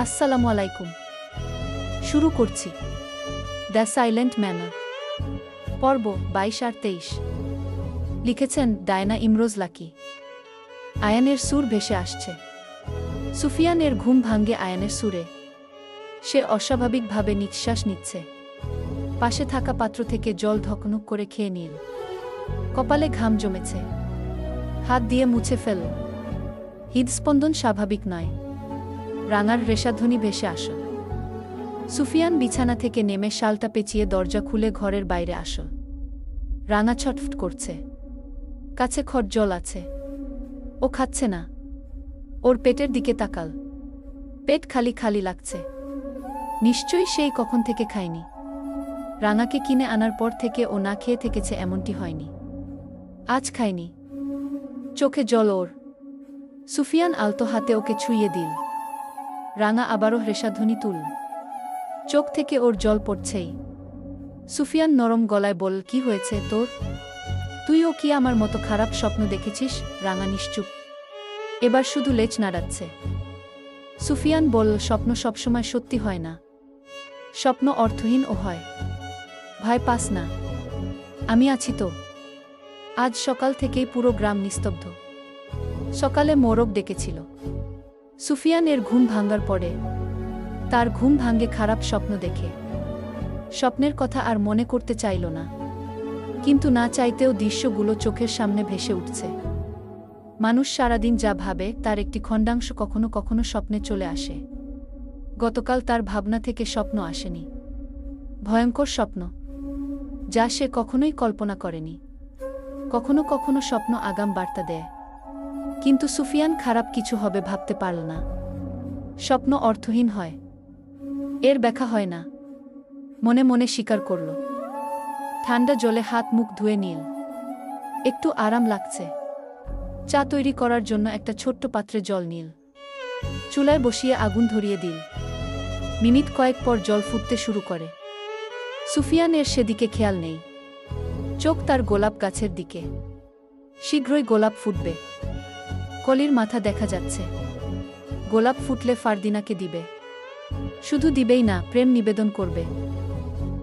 আসসালামু আলাইকুম। শুরু করছি দ্য সাইলেন্ট ম্যানার, পর্ব 22 আর 23। লিখেছেন ডায়না ইমরোজ লাকি। আয়ানের সুর ভেসে আসছে। সুফিয়ানের ঘুম ভাঙ্গে আয়ানের সুরে। সে অস্বাভাবিকভাবে নিঃশ্বাস নিচ্ছে। পাশে থাকা পাত্র থেকে জল ধকনক করে খেয়ে নিল। কপালে ঘাম জমেছে। হাত দিয়ে মুছে ফেল। হৃদস্পন্দন স্বাভাবিক নয়। রাঙার রেশাধ্বনি ভেসে আসল। সুফিয়ান বিছানা থেকে নেমে শালটা পেঁচিয়ে দরজা খুলে ঘরের বাইরে আসল। রাঙা ছটফট করছে। কাছে খট জল আছে। ও খাচ্ছে না। ওর পেটের দিকে তাকাল। পেট খালি খালি লাগছে। নিশ্চয়ই সেই কখন থেকে খায়নি। রাঙাকে কিনে আনার পর থেকে ও না খেয়ে থেকেছে এমনটি হয়নি। আজ খায়নি। চোখে জল ওর। সুফিয়ান আলতো হাতে ওকে ছুঁয়ে দিল। রাঙা আবারও রেশাধ্বনি তুল। চোখ থেকে ওর জল পড়ছেই। সুফিয়ান নরম গলায় বলল, কি হয়েছে তোর? তুইও কি আমার মতো খারাপ স্বপ্ন দেখেছিস? রাঙা নিশ্চুপ। এবার শুধু লেজ নাড়াচ্ছে। সুফিয়ান বলল, স্বপ্ন সবসময় সত্যি হয় না। স্বপ্ন অর্থহীনও হয়। ভয় পাস না। আমি আছি তো। আজ সকাল থেকেই পুরো গ্রাম নিস্তব্ধ। সকালে মোরগ ডেকেছিল। সুফিয়ানের ঘুম ভাঙার পরে তার ঘুম ভাঙে খারাপ স্বপ্ন দেখে। স্বপ্নের কথা আর মনে করতে চাইল না, কিন্তু না চাইতেও দৃশ্যগুলো চোখের সামনে ভেসে উঠছে। মানুষ সারাদিন যা ভাবে তার একটি খণ্ডাংশ কখনো কখনো স্বপ্নে চলে আসে। গতকাল তার ভাবনা থেকে স্বপ্ন আসেনি। ভয়ঙ্কর স্বপ্ন, যা সে কখনোই কল্পনা করেনি। কখনো কখনো স্বপ্ন আগাম বার্তা দেয়, কিন্তু সুফিয়ান খারাপ কিছু হবে ভাবতে পারল না। স্বপ্ন অর্থহীন হয়, এর ব্যাখ্যা হয় না। মনে মনে স্বীকার করল। ঠান্ডা জলে হাত মুখ ধুয়ে নিল। একটু আরাম লাগছে। চা তৈরি করার জন্য একটা ছোট্ট পাত্রে জল নিল। চুলায় বসিয়ে আগুন ধরিয়ে দিল। মিনিট কয়েক পর জল ফুটতে শুরু করে। সুফিয়ানের সেদিকে খেয়াল নেই। চোখ তার গোলাপ গাছের দিকে। শীঘ্রই গোলাপ ফুটবে। কলির মাথা দেখা যাচ্ছে। গোলাপ ফুটলে ফারদিনাকে দিবে। শুধু দিবেই না, প্রেম নিবেদন করবে।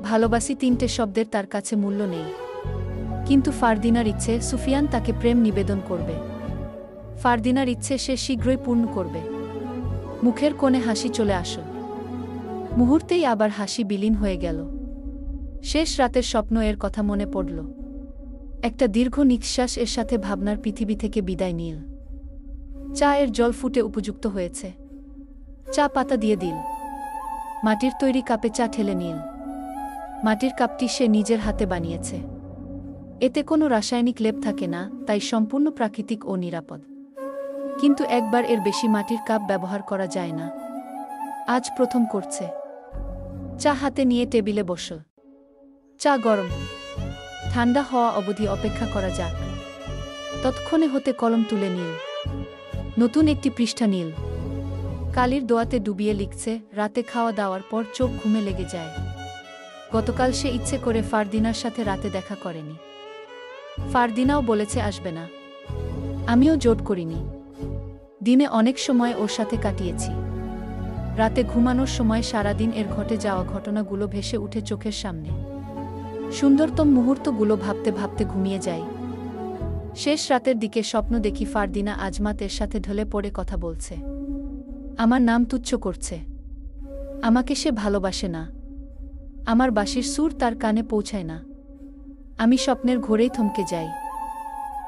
ভালোবাসি তিনটে শব্দের তার কাছে মূল্য নেই, কিন্তু ফারদিনার ইচ্ছে সুফিয়ান তাকে প্রেম নিবেদন করবে। ফারদিনার ইচ্ছে সে শীঘ্রই পূর্ণ করবে। মুখের কোণে হাসি চলে আসল। মুহূর্তেই আবার হাসি বিলীন হয়ে গেল। শেষ রাতের স্বপ্ন এর কথা মনে পড়ল। একটা দীর্ঘ নিঃশ্বাস এর সাথে ভাবনার পৃথিবী থেকে বিদায় নিল। চা এর জল ফুটে উপযুক্ত হয়েছে। চা পাতা দিয়ে দিল। মাটির তৈরি কাপে চা ঢেলে নিল। মাটির কাপটি সে নিজের হাতে বানিয়েছে। এতে কোনো রাসায়নিক লেপ থাকে না, তাই সম্পূর্ণ প্রাকৃতিক ও নিরাপদ। কিন্তু একবার এর বেশি মাটির কাপ ব্যবহার করা যায় না। আজ প্রথম করছে। চা হাতে নিয়ে টেবিলে বসল। চা গরম। ঠান্ডা হওয়া অবধি অপেক্ষা করা যাক। তৎক্ষণে হতে কলম তুলে নিল। নতুন একটি পৃষ্ঠা নিল। কালির দোয়াতে ডুবিয়ে লিখছে, রাতে খাওয়া দাওয়ার পর চোখ ঘুমে লেগে যায়। গতকাল সে ইচ্ছে করে ফারদিনার সাথে রাতে দেখা করেনি। ফারদিনাও বলেছে আসবে না। আমিও জোট করিনি। দিনে অনেক সময় ওর সাথে কাটিয়েছি। রাতে ঘুমানোর সময় সারাদিন এর ঘটে যাওয়া ঘটনাগুলো ভেসে উঠে চোখের সামনে। সুন্দরতম মুহূর্তগুলো ভাবতে ভাবতে ঘুমিয়ে যাই। শেষ রাতের দিকে স্বপ্ন দেখি ফারদিনা আজমাত এর সাথে ঢলে পড়ে কথা বলছে। আমার নাম তুচ্ছ করছে। আমাকে সে ভালোবাসে না। আমার বাঁশির সুর তার কানে পৌঁছায় না। আমি স্বপ্নের ঘোরেই থমকে যাই।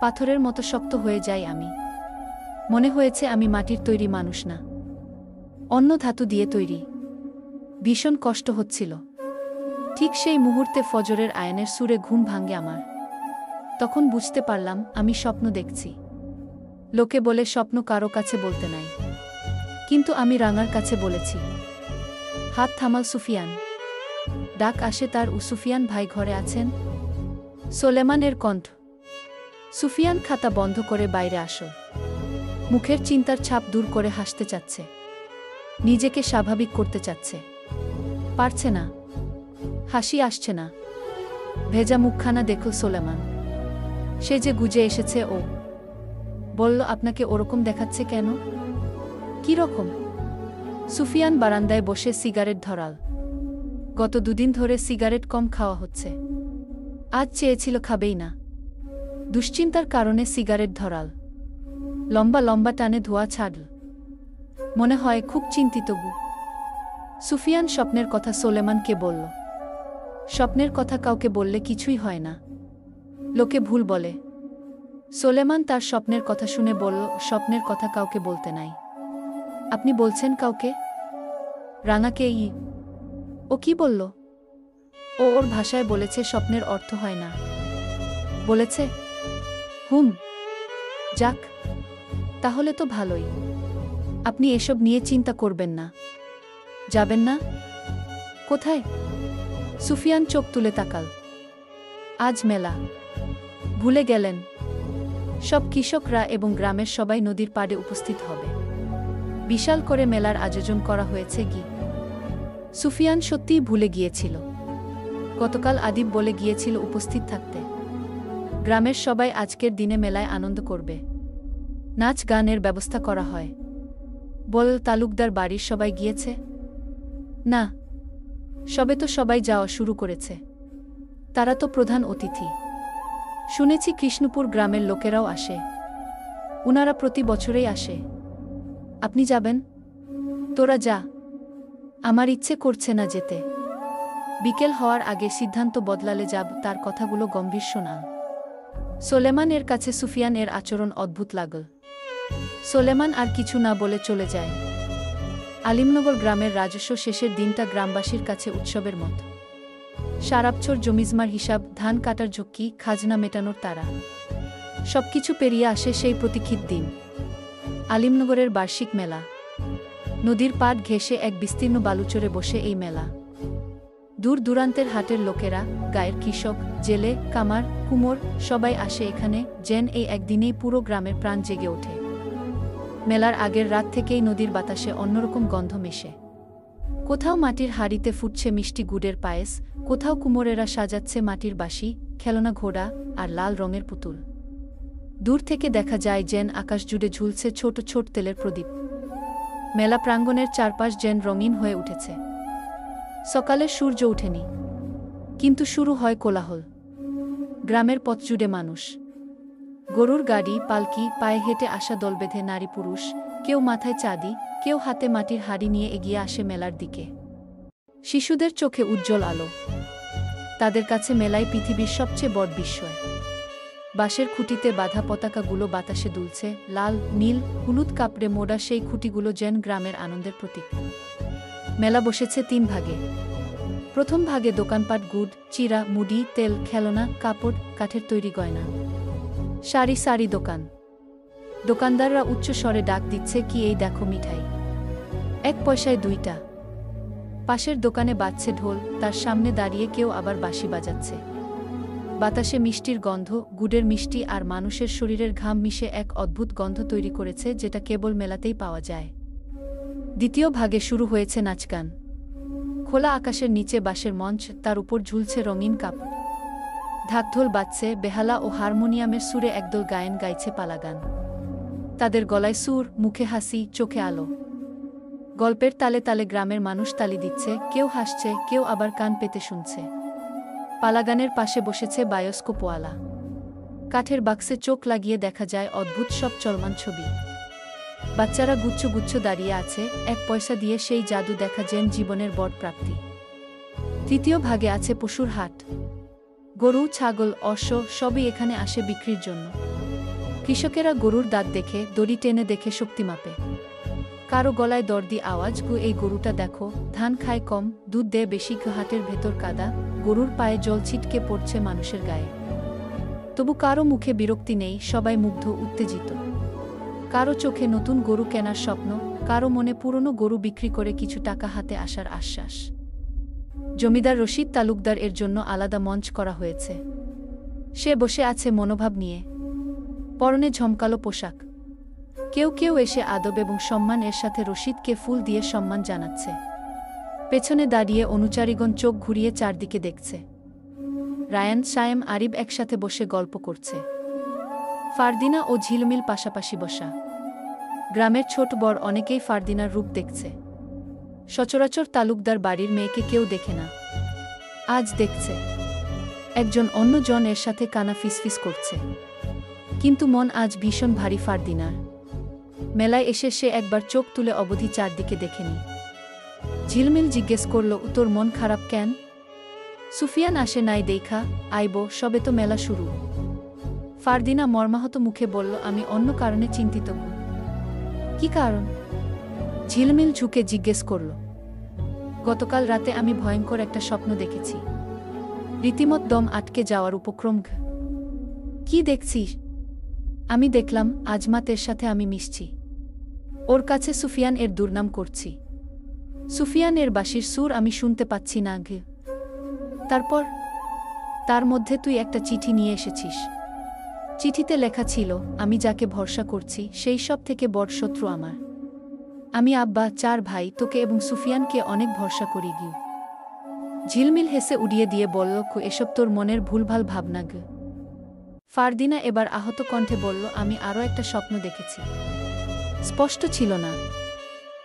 পাথরের মতো শক্ত হয়ে যাই আমি। মনে হয়েছে আমি মাটির তৈরি মানুষ না, অন্য ধাতু দিয়ে তৈরি। ভীষণ কষ্ট হচ্ছিল। ঠিক সেই মুহূর্তে ফজরের আয়ানের সুরে ঘুম ভাঙে আমার। তখন বুঝতে পারলাম আমি স্বপ্ন দেখছি। লোকে বলে স্বপ্ন কারো কাছে বলতে নাই, কিন্তু আমি রাঙার কাছে বলেছি। হাত থামাল সুফিয়ান। ডাক আসে তার। সুফিয়ান ভাই ঘরে আছেন? সোলেমানের কণ্ঠ। সুফিয়ান খাতা বন্ধ করে বাইরে আসল। মুখের চিন্তার ছাপ দূর করে হাসতে চাচ্ছে। নিজেকে স্বাভাবিক করতে চাচ্ছে। পারছে না। হাসি আসছে না। ভেজা মুখখানা দেখল সোলেমান। সে যে গুজে এসেছে। ও বলল, আপনাকে ওরকম দেখাচ্ছে কেন? কি রকম? সুফিয়ান বারান্দায় বসে সিগারেট ধরাল। গত দুদিন ধরে সিগারেট কম খাওয়া হচ্ছে। আজ চেয়েছিল, খাবেই না। দুশ্চিন্তার কারণে সিগারেট ধরাল। লম্বা লম্বা টানে ধোঁয়া ছাড়ল। মনে হয় খুব চিন্তিত গু। সুফিয়ান স্বপ্নের কথা সোলেমানকে বলল। স্বপ্নের কথা কাউকে বললে কিছুই হয় না, লোকে ভুল বলে। সোলেমান তার স্বপ্নের কথা শুনে বলল, স্বপ্নের কথা কাউকে বলতে নাই। আপনি বলছেন কাউকে? রানাকে? ও কি বলল? ও ওর ভাষায় বলেছে স্বপ্নের অর্থ হয় না। বলেছে? যাক, তাহলে তো ভালোই। আপনি এসব নিয়ে চিন্তা করবেন না। যাবেন না? কোথায়? সুফিয়ান চোখ তুলে তাকাল। আজ মেলা। ভুলে গেলেন? সব কৃষকরা এবং গ্রামের সবাই নদীর পাড়ে উপস্থিত হবে। বিশাল করে মেলার আয়োজন করা হয়েছে গি। সুফিয়ান সত্যিই ভুলে গিয়েছিল। গতকাল আদিব বলে গিয়েছিল উপস্থিত থাকতে। গ্রামের সবাই আজকের দিনে মেলায় আনন্দ করবে। নাচ গানের ব্যবস্থা করা হয়। বল তালুকদার বাড়ির সবাই গিয়েছে? না, সবে তো সবাই যাওয়া শুরু করেছে। তারা তো প্রধান অতিথি। শুনেছি কৃষ্ণপুর গ্রামের লোকেরাও আসে। উনারা প্রতি বছরেই আসে। আপনি যাবেন? তোরা যা, আমার ইচ্ছে করছে না যেতে। বিকেল হওয়ার আগে সিদ্ধান্ত বদলালে যাব। তার কথাগুলো গম্ভীর শোনাল। সোলেমান এর কাছে সুফিয়ান এর আচরণ অদ্ভুত লাগল। সোলেমান আর কিছু না বলে চলে যায়। আলিমনগর গ্রামের রাজস্ব শেষের দিনটা গ্রামবাসীর কাছে উৎসবের মত। সারাবছর জমিজমার হিসাব, ধান কাটার ঝক্কি, খাজনা মেটানোর তাড়া, সবকিছু পেরিয়ে আসে সেই প্রতীক্ষিত দিন। আলিমনগরের বার্ষিক মেলা। নদীর পাড় ঘেঁষে এক বিস্তীর্ণ বালুচরে বসে এই মেলা। দূর দূরান্তের হাটের লোকেরা, গায়ের কৃষক, জেলে, কামার, কুমোর সবাই আসে এখানে। যেন এই একদিনেই পুরো গ্রামের প্রাণ জেগে ওঠে। মেলার আগের রাত থেকেই নদীর বাতাসে অন্যরকম গন্ধ মেশে। কোথাও মাটির হাঁড়িতে ফুটছে মিষ্টি গুড়ের পায়েস, কোথাও কুমোরেরা সাজাচ্ছে মাটির বাঁশি, খেলনা ঘোড়া আর লাল রঙের পুতুল। দূর থেকে দেখা যায় যেন আকাশ জুড়ে ঝুলছে ছোট ছোট তেলের প্রদীপ। মেলা প্রাঙ্গণের চারপাশ যেন রঙিন হয়ে উঠেছে। সকালে সূর্য ওঠেনি, কিন্তু শুরু হয় কোলাহল। গ্রামের পথ জুড়ে মানুষ, গরুর গাড়ি, পালকি, পায়ে হেঁটে আসা দল বেঁধে নারী পুরুষ, কেউ মাথায় চাঁদি, কেউ হাতে মাটির হাঁড়ি নিয়ে এগিয়ে আসে মেলার দিকে। শিশুদের চোখে উজ্জ্বল আলো। তাদের কাছে মেলাই পৃথিবীর সবচেয়ে বড় বিস্ময়। বাঁশের খুঁটিতে বাঁধা পতাকাগুলো বাতাসে দুলছে, লাল, নীল, হলুদ কাপড়ে মোড়া সেই খুঁটিগুলো যেন গ্রামের আনন্দের প্রতীক। মেলা বসেছে 3 ভাগে। প্রথম ভাগে দোকানপাট, গুড়, চিরা, মুড়ি, তেল, খেলনা, কাপড়, কাঠের তৈরি গয়না। সারি সারি দোকান। দোকানদাররা উচ্চ স্বরে ডাক দিচ্ছে, কি এই দেখো মিঠাই, 1 পয়সায় 2টা। পাশের দোকানে বাজছে ঢোল, তার সামনে দাঁড়িয়ে কেউ আবার বাঁশি বাজাচ্ছে। বাতাসে মিষ্টির গন্ধ, গুড়ের মিষ্টি আর মানুষের শরীরের ঘাম মিশে এক অদ্ভুত গন্ধ তৈরি করেছে, যেটা কেবল মেলাতেই পাওয়া যায়। দ্বিতীয় ভাগে শুরু হয়েছে নাচগান। খোলা আকাশের নিচে বাঁশের মঞ্চ, তার উপর ঝুলছে রঙিন কাপড়। ঢাকঢোল বাজছে, বেহালা ও হারমোনিয়ামের সুরে একদল গায়েন গাইছে পালাগান। তাদের গলায় সুর, মুখে হাসি, চোখে আলো। গল্পের তালে তালে গ্রামের মানুষ তালি দিচ্ছে, কেউ হাসছে, কেউ আবার কান পেতে শুনছে। পালাগানের পাশে বসেছে বায়োস্কোপওয়ালা। কাঠের বাক্সে চোখ লাগিয়ে দেখা যায় অদ্ভুত সব চলমান ছবি। বাচ্চারা গুচ্ছ গুচ্ছ দাঁড়িয়ে আছে, 1 পয়সা দিয়ে সেই জাদু দেখা যেন জীবনের বড় প্রাপ্তি। তৃতীয় ভাগে আছে পশুর হাট। গরু, ছাগল, অশ্ব সবই এখানে আসে বিক্রির জন্য। কৃষকেরা গরুর দাঁত দেখে, দড়ি টেনে দেখে শক্তি মাপে। কারো গলায় দর্দি আওয়াজ, এই গরুটা দেখো, ধান খায় কম, দুধ দেয় বেশি। হাটের ভেতর কাদা, গরুর পায়ে জল ছিটকে পড়ছে মানুষের গায়ে। তবু কারো মুখে বিরক্তি নেই, সবাই মুগ্ধ, উত্তেজিত। কারো চোখে নতুন গরু কেনার স্বপ্ন, কারো মনে পুরনো গরু বিক্রি করে কিছু টাকা হাতে আসার আশ্বাস। জমিদার রশিদ তালুকদার এর জন্য আলাদা মঞ্চ করা হয়েছে। সে বসে আছে মনোভাব নিয়ে, পরনে ঝমকালো পোশাক। কেউ কেউ এসে আদব এবং সম্মান এর সাথে রশিদকে ফুল দিয়ে সম্মান জানাচ্ছে। পেছনে দাঁড়িয়ে অনুচারীগণ চোখ ঘুরিয়ে চারদিকে দেখছে। রায়ান, সায়েম, আরিব একসাথে বসে গল্প করছে। ফারদিনা ও ঝিলমিল পাশাপাশি বসা। গ্রামের ছোট বড় অনেকেই ফারদিনার রূপ দেখছে। সচরাচর তালুকদার বাড়ির মেয়েকে কেউ দেখে না, আজ দেখছে। একজন অন্য জন এর সাথে কানা ফিসফিস করছে, কিন্তু মন আজ ভীষণ ভারী ফারদিনার। মেলায় এসে সে একবার চোখ তুলে অবধি চারদিকে দেখেনি। ঝিলমিল জিজ্ঞেস করল, তোর মন খারাপ কেন? সুফিয়ান আসে নাই দেখা, আইব, সবে তো মেলা শুরু। ফারদিনা মর্মাহত মুখে বলল, আমি অন্য কারণে চিন্তিত। কি কারণ? ঝিলমিল ঝুঁকে জিজ্ঞেস করল। গতকাল রাতে আমি ভয়ঙ্কর একটা স্বপ্ন দেখেছি, রীতিমত দম আটকে যাওয়ার উপক্রম। কি দেখছিস? আমি দেখলাম আজমাতের সাথে আমি মিশছি, ওর কাছে সুফিয়ান এর দুর্নাম করছি। সুফিয়ান এর বাঁশির সুর আমি শুনতে পাচ্ছি না। তারপর তার মধ্যে তুই একটা চিঠি নিয়ে এসেছিস। চিঠিতে লেখা ছিল, আমি যাকে ভরসা করছি সেই সব থেকে বড় শত্রু আমার। আমি আব্বা, 4 ভাই, তোকে এবং সুফিয়ানকে অনেক ভরসা করি। ঝিলমিল হেসে উড়িয়ে দিয়ে বলল, এসব তোর মনের ভুলভাল ভাবনা। ফারদিনা এবার আহত কণ্ঠে বলল, আমি আরও একটা স্বপ্ন দেখেছি। স্পষ্ট ছিল না,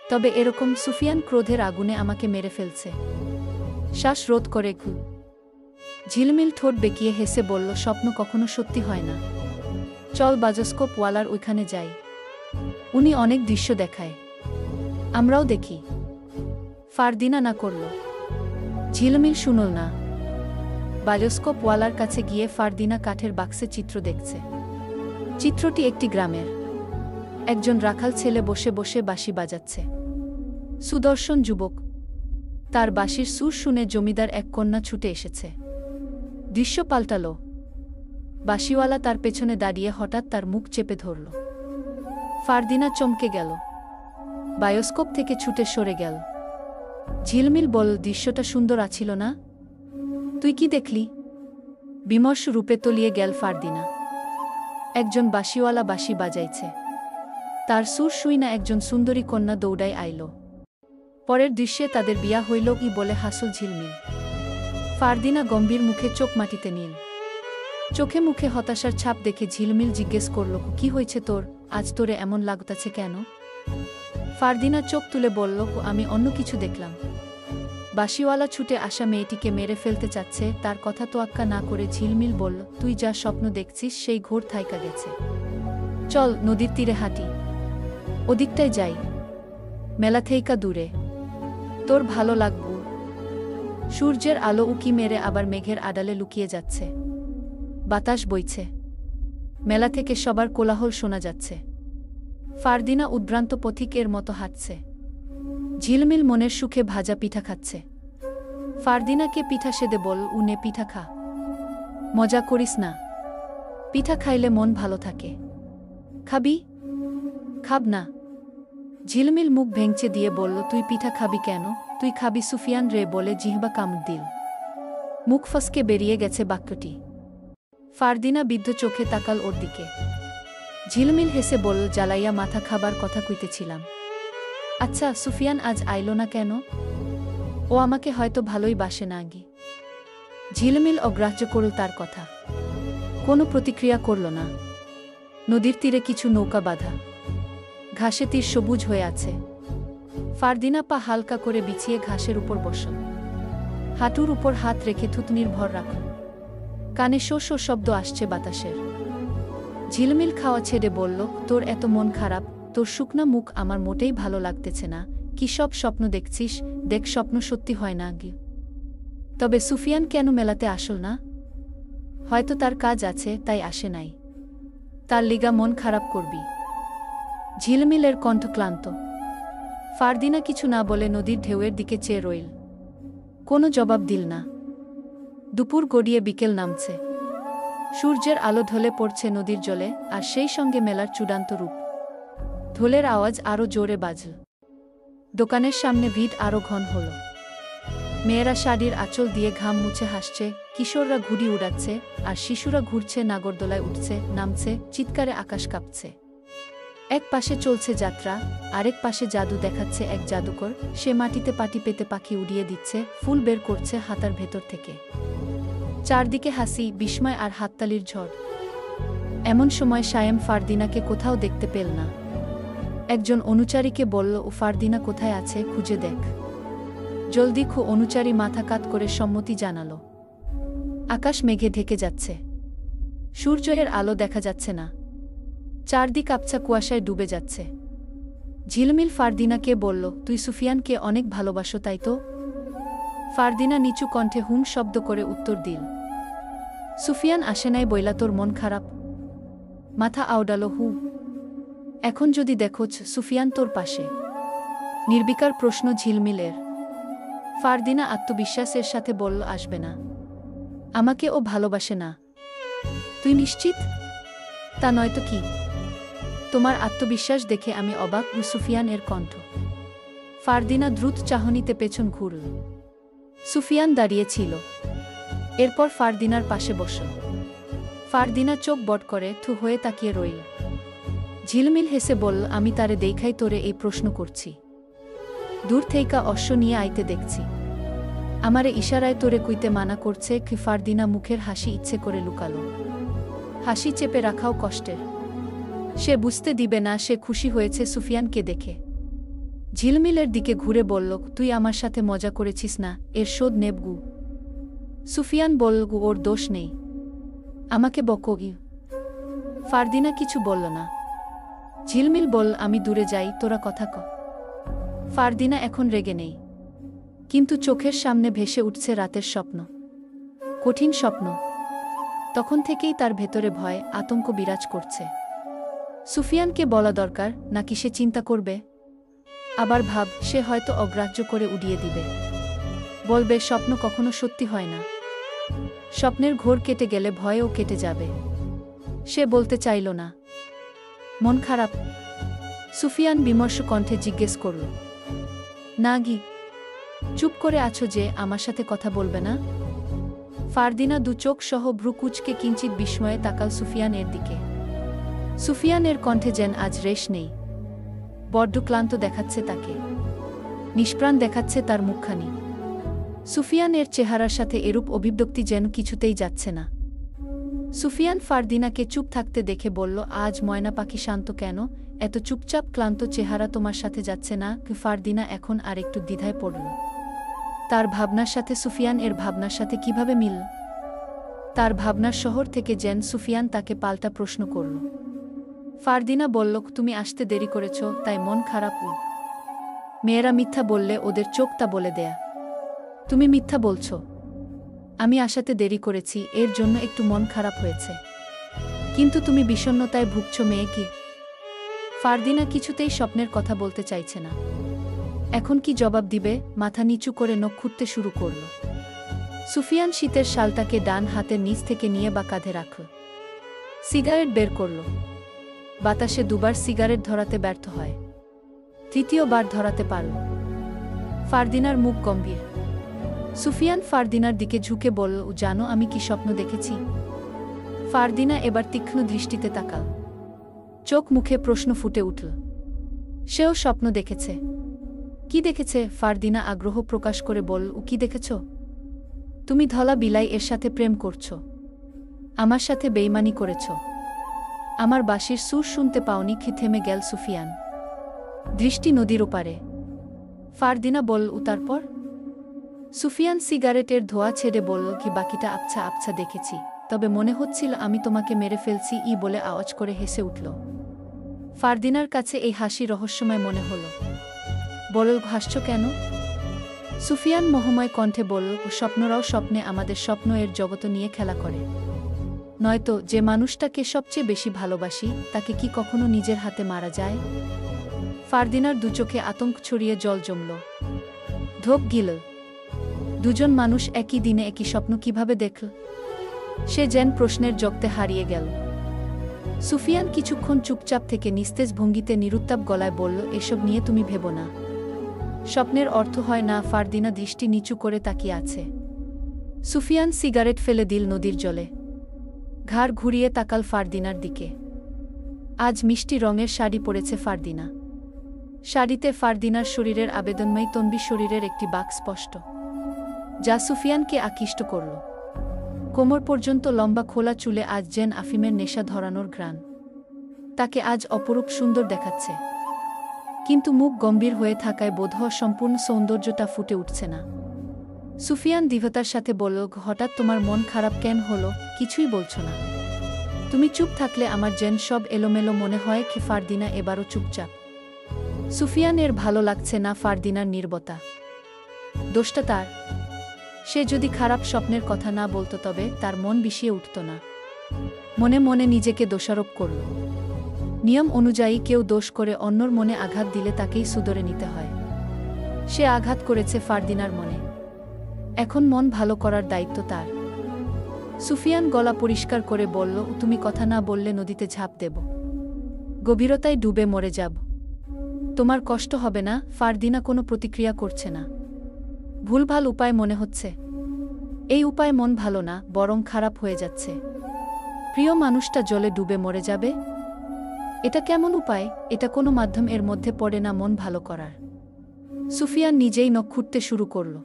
তবে এরকম, সুফিয়ান ক্রোধের আগুনে আমাকে মেরে ফেলছে। শ্বাস রোধ করে ঝিলমিল ঠোঁট বেঁকিয়ে হেসে বলল, স্বপ্ন কখনো সত্যি হয় না। চল বাজোস্কোপ ওয়ালার ওইখানে যাই, উনি অনেক দৃশ্য দেখায়, আমরাও দেখি। ফারদিনা না করল। ঝিলমিল শুনল না। বাজোস্কোপ ওয়ালার কাছে গিয়ে ফারদিনা কাঠের বাক্সে চিত্র দেখছে। চিত্রটি একটি গ্রামের। একজন রাখাল ছেলে বসে বসে বাঁশি বাজাচ্ছে। সুদর্শন যুবক। তার বাঁশির সুর শুনে জমিদার এক কন্যা ছুটে এসেছে। দৃশ্য পাল্টাল। বাঁশিওয়ালা তার পেছনে দাঁড়িয়ে হঠাৎ তার মুখ চেপে ধরল। ফারদিনা চমকে গেল, বায়োস্কোপ থেকে ছুটে সরে গেল। ঝিলমিল বলল, দৃশ্যটা সুন্দর আছিল না? তুই কি দেখলি? বিমর্ষ রূপে তলিয়ে গেল ফারদিনা। একজন বাঁশিওয়ালা বাঁশি বাজাইছে, তার সুর শুই না একজন সুন্দরী কন্যা দৌড়ায় আইল। পরের দৃশ্যে তাদের বিয়া হইল বলে হাসল ঝিলমিল। ফারদিনা গম্ভীর মুখে চোখ মাটিতে নীল, চোখে মুখে হতাশার ছাপ দেখে ঝিলমিল জিজ্ঞেস করল, কি হয়েছে তোর, আজ তোরে এমন লাগতাছে কেন? ফারদিনা চোখ তুলে বলল, আমি অন্য কিছু দেখলাম। বাঁশিওয়ালা ছুটে আসা মেয়েটিকে মেরে ফেলতে চাচ্ছে, তার কথা তোয়াক্কা না করে ঝিলমিল বলল, তুই যা স্বপ্ন দেখছিস সেই ঘোর থাইকা গেছে। চল নদীর তীরে হাঁটি, ওদিকটায় যাই, মেলা থেইকা দূরে, তোর ভালো লাগব। সূর্যের আলো উকি মেরে আবার মেঘের আড়ালে লুকিয়ে যাচ্ছে। বাতাস বইছে, মেলা থেকে সবার কোলাহল শোনা যাচ্ছে। ফারদিনা উদ্ভ্রান্ত পথিকের মতো হাঁটছে। ঝিলমিল মনের সুখে ভাজা পিঠা খাচ্ছে। ফারদিনাকে পিঠা সেদে বল, উনে পিঠা খা, মজা করিস না, পিঠা খাইলে মন ভালো থাকে। খাবি? খাব না। ঝিলমিল মুখ ভেঙচে দিয়ে বলল, তুই পিঠা খাবি কেন? তুই খাবি সুফিয়ান রে বলে জিহ্বা কামড় দিল। মুখ ফসকে বেরিয়ে গেছে বাক্যটি। ফারদিনা বিদ্ধ চোখে তাকাল ওর দিকে। ঝিলমিল হেসে বলল, জ্বালাইয়া মাথা খাবার কথা কইতেছিলাম। আচ্ছা, সুফিয়ান আজ আইল না কেন? ও আমাকে হয়তো ভালোই বাসে না। ঝিলমিল অগ্রাহ্য করল তার কথা, কোনো প্রতিক্রিয়া করল না। নদীর তীরে কিছু নৌকা বাঁধা, ঘাসে তীর সবুজ হয়ে আছে। ফারদিনা পা হালকা করে বিছিয়ে ঘাসের উপর বসল, হাঁটুর উপর হাত রেখে থুতনির ভর রাখল। কানে শো শো শব্দ আসছে বাতাসের। ঝিলমিল খাওয়া ছেড়ে বলল, তোর এত মন খারাপ, তোর শুকনা মুখ আমার মোটেই ভালো লাগতেছে না। কি সব স্বপ্ন দেখছিস? দেখ, স্বপ্ন সত্যি হয় না। তবে সুফিয়ান কেন মেলাতে আসল না? হয়তো তার কাজ আছে, তাই আসে নাই। তার লিগা মন খারাপ করবি? ঝিলমিলের কণ্ঠ ক্লান্ত। ফারদিনা কিছু না বলে নদীর ঢেউয়ের দিকে চেয়ে রইল, কোনো জবাব দিল না। দুপুর গড়িয়ে বিকেল নামছে। সূর্যের আলো ঢলে পড়ছে নদীর জলে, আর সেই সঙ্গে মেলার চূড়ান্ত রূপ। ঢোলের আওয়াজ আরও জোরে বাজল। দোকানের সামনে ভিড় আরও ঘন হল। মেয়েরা শাড়ির আঁচল দিয়ে ঘাম মুছে হাসছে, কিশোররা ঘুড়ি উড়াচ্ছে, আর শিশুরা ঘুরছে, নাগরদোলায় উঠছে, নামছে, চিৎকারে আকাশ কাঁপছে। এক পাশে চলছে যাত্রা, আরেক পাশে জাদু দেখাচ্ছে এক জাদুকর। সে মাটিতে পাটি পেতে পাখি উড়িয়ে দিচ্ছে, ফুল বের করছে হাতার ভেতর থেকে। চারদিকে হাসি, বিস্ময় আর হাততালির ঝড়। এমন সময় সায়েম ফারদিনাকে কোথাও দেখতে পেল না। একজন অনুচারীকে বলল, ও ফারদিনা কোথায় আছে, খুঁজে দেখ। জলদি খো অনুচারী মাথা কাত করে সম্মতি জানালো। আকাশ মেঘে ঢেকে যাচ্ছে। সূর্যের আলো দেখা যাচ্ছে না। চারদিক আবছা কুয়াশায় ডুবে যাচ্ছে। ঝিলমিল ফারদিনাকে বলল, তুই সুফিয়ানকে অনেক ভালোবাসো তাই তো? ফারদিনা নিচু কণ্ঠে হুম শব্দ করে উত্তর দিল। সুফিয়ান আসে নাই বইলা তোর মন খারাপ? মাথা আওড়ালো হু। এখন যদি দেখোছ সুফিয়ান তোর পাশে? নির্বিকার প্রশ্ন ঝিলমিলের। ফারদিনা আত্মবিশ্বাসের সাথে বলল, আসবে না। আমাকে ও ভালোবাসে না। তুই নিশ্চিত? তা নয়তো কি? তোমার আত্মবিশ্বাস দেখে আমি অবাক। সুফিয়ান এর কণ্ঠ। ফারদিনা দ্রুত চাহনিতে পেছন ঘুরল। সুফিয়ান দাঁড়িয়েছিল। এরপর ফারদিনার পাশে বসল। ফারদিনা চোখ বট করে থু হয়ে তাকিয়ে রইল। ঝিলমিল হেসে বলল, আমি তারে দেখাই তোরে এই প্রশ্ন করছি। দূর থেইকা অশ্ব নিয়ে আইতে দেখছি। আমারে ইশারায় তোরে কইতে মানা করছে কি? ফারদিনা মুখের হাসি ইচ্ছে করে লুকালো। হাসি চেপে রাখাও কষ্টের। সে বুঝতে দিবে না সে খুশি হয়েছে সুফিয়ানকে দেখে। ঝিলমিলের দিকে ঘুরে বলল, তুই আমার সাথে মজা করেছিস না, এর শোধ নেবগু। সুফিয়ান বলল, ওর দোষ নেই, আমাকে বকগি। ফারদিনা কিছু বলল না। ঝিলমিল বলল, আমি দূরে যাই, তোরা কথা ক। ফারদিনা এখন রেগে নেই, কিন্তু চোখের সামনে ভেসে উঠছে রাতের স্বপ্ন, কঠিন স্বপ্ন। তখন থেকেই তার ভেতরে ভয়, আতঙ্ক বিরাজ করছে। সুফিয়ানকে বলা দরকার নাকি সে চিন্তা করবে? আবার ভাব, সে হয়তো অগ্রাহ্য করে উড়িয়ে দিবে, বলবে স্বপ্ন কখনো সত্যি হয় না। স্বপ্নের ঘোর কেটে গেলে ভয়ও কেটে যাবে। সে বলতে চাইল না। মন খারাপ? সুফিয়ান বিমর্ষ কণ্ঠে জিজ্ঞেস করল। না গি, চুপ করে আছো যে, আমার সাথে কথা বলবে না? ফারদিনা দু চোখ সহ ভ্রু কুচকে কিঞ্চিত বিস্ময়ে তাকাল সুফিয়ানের দিকে। সুফিয়ানের কণ্ঠে যেন আজ রেশ নেই। বড্ড ক্লান্ত দেখাচ্ছে তাকে, নিষ্প্রাণ দেখাচ্ছে তার মুখখানি। সুফিয়ানের চেহারার সাথে এরূপ অভিব্যক্তি যেন কিছুতেই যাচ্ছে না। সুফিয়ান ফারদিনাকে চুপ থাকতে দেখে বলল, আজ ময়না পাখি শান্ত কেন? এত চুপচাপ ক্লান্ত চেহারা তোমার সাথে যাচ্ছে না? ফারদিনা এখন আর একটু দ্বিধায় পড়ল। তার ভাবনার সাথে সুফিয়ান এর ভাবনার সাথে কিভাবে মিলল? তার ভাবনার শহর থেকে যেন সুফিয়ান তাকে পাল্টা প্রশ্ন করল। ফারদিনা বলল, তুমি আসতে দেরি করেছ তাই মন খারাপ? মেয়েরা মিথ্যা বললে ওদের চোখ তা বলে দেয়া। তুমি মিথ্যা বলছ। আমি আসাতে দেরি করেছি, এর জন্য একটু মন খারাপ হয়েছে, কিন্তু তুমি বিষণ্ণতায় ভুগছ মেয়ে কি? ফারদিনা কিছুতেই স্বপ্নের কথা বলতে চাইছে না। এখন কি জবাব দিবে? মাথা নিচু করে নখ খুঁড়তে শুরু করল। সুফিয়ান শীতের শালটাকে ডান হাতের নিচ থেকে নিয়ে বা কাঁধে রাখল। সিগারেট বের করল। বাতাসে দুবার সিগারেট ধরাতে ব্যর্থ হয়, তৃতীয়বার ধরাতে পারল। ফারদিনার মুখ গম্ভীর। সুফিয়ান ফারদিনার দিকে ঝুঁকে বলল, জানো আমি কি স্বপ্ন দেখেছি? ফারদিনা এবার তীক্ষ্ণ দৃষ্টিতে তাকাল। চোখ মুখে প্রশ্ন ফুটে উঠল। সেও স্বপ্ন দেখেছে। কি দেখেছে? ফারদিনা আগ্রহ প্রকাশ করে বলল, কি দেখেছ? তুমি ধলা বিলাই এর সাথে প্রেম করছ, আমার সাথে বেইমানি করেছ, আমার বাঁশির সুর শুনতে পাওনি। কি? থেমে গেল সুফিয়ান, দৃষ্টি নদীর ওপারে। ফারদিনা বলল, তারপর? সুফিয়ান সিগারেটের ধোঁয়া ছেড়ে বলল, কি বাকিটা আবছা আবছা দেখেছি, তবে মনে হচ্ছিল আমি তোমাকে মেরে ফেলছি বলে আওয়াজ করে হেসে উঠল। ফারদিনার কাছে এই হাসি রহস্যময় মনে হল। বলল, হাসছ কেন? সুফিয়ান মোহময় কণ্ঠে বলল, স্বপ্নরাও স্বপ্নে আমাদের স্বপ্ন এর জগৎ নিয়ে খেলা করে। নয়তো যে মানুষটাকে সবচেয়ে বেশি ভালোবাসি তাকে কি কখনো নিজের হাতে মারা যায়? ফারদিনার দুচোখে আতঙ্ক ছড়িয়ে জল জমল। ধোপ গিল। দুজন মানুষ একই দিনে একই স্বপ্ন কিভাবে দেখল? সে যেন প্রশ্নের জগতে হারিয়ে গেল। সুফিয়ান কিছুক্ষণ চুপচাপ থেকে নিস্তেজ ভঙ্গিতে নিরুত্তাপ গলায় বলল, এসব নিয়ে তুমি ভেবো না। স্বপ্নের অর্থ হয় না। ফারদিনা দৃষ্টি নিচু করে তাকিয়ে আছে। সুফিয়ান সিগারেট ফেলে দিল নদীর জলে। ঘাড় ঘুরিয়ে তাকাল ফারদিনার দিকে। আজ মিষ্টি রঙের শাড়ি পরেছে ফারদিনা। শাড়িতে ফারদিনার শরীরের আবেদনময়ী তন্বী শরীরের একটি বাক স্পষ্ট, যা সুফিয়ানকে আকৃষ্ট করল। কোমর পর্যন্ত লম্বা খোলা চুলে আজ যেন আফিমের নেশা ধরানোর ঘ্রাণ। তাকে আজ অপরূপ সুন্দর দেখাচ্ছে। কিন্তু মুখ গম্ভীর হয়ে থাকায় বোধহয় সম্পূর্ণ সৌন্দর্যটা ফুটে উঠছে না। সুফিয়ান দৃঢ়তার সাথে বলল, হঠাৎ তোমার মন খারাপ কেন হলো? কিছুই বলছো না। তুমি চুপ থাকলে আমার যেন সব এলোমেলো মনে হয়। কি ফারদিনা এবারও চুপচাপ। সুফিয়ানের ভালো লাগছে না ফারদিনার নীরবতা। দোষটা তার। সে যদি খারাপ স্বপ্নের কথা না বলতো তবে তার মন বিষিয়ে উঠত না। মনে মনে নিজেকে দোষারোপ করল। নিয়ম অনুযায়ী কেউ দোষ করে অন্যর মনে আঘাত দিলে তাকেই শুধরে নিতে হয়। সে আঘাত করেছে ফারদিনার মনে। এখন মন ভালো করার দায়িত্ব তার। সুফিয়ান গলা পরিষ্কার করে বলল, তুমি কথা না বললে নদীতে ঝাঁপ দেব, গভীরতায় ডুবে মরে যাব। তোমার কষ্ট হবে না? ফারদিনা কোনো প্রতিক্রিয়া করছে না। ভুলভাল উপায় মনে হচ্ছে। এই উপায় মন ভালো না, বরং খারাপ হয়ে যাচ্ছে। প্রিয় মানুষটা জলে ডুবে মরে যাবে? এটা কেমন উপায়? এটা কোনো মাধ্যম এর মধ্যে পড়ে না মন ভালো করার। সুফিয়ান নিজেই নখ খুঁড়তে শুরু করল।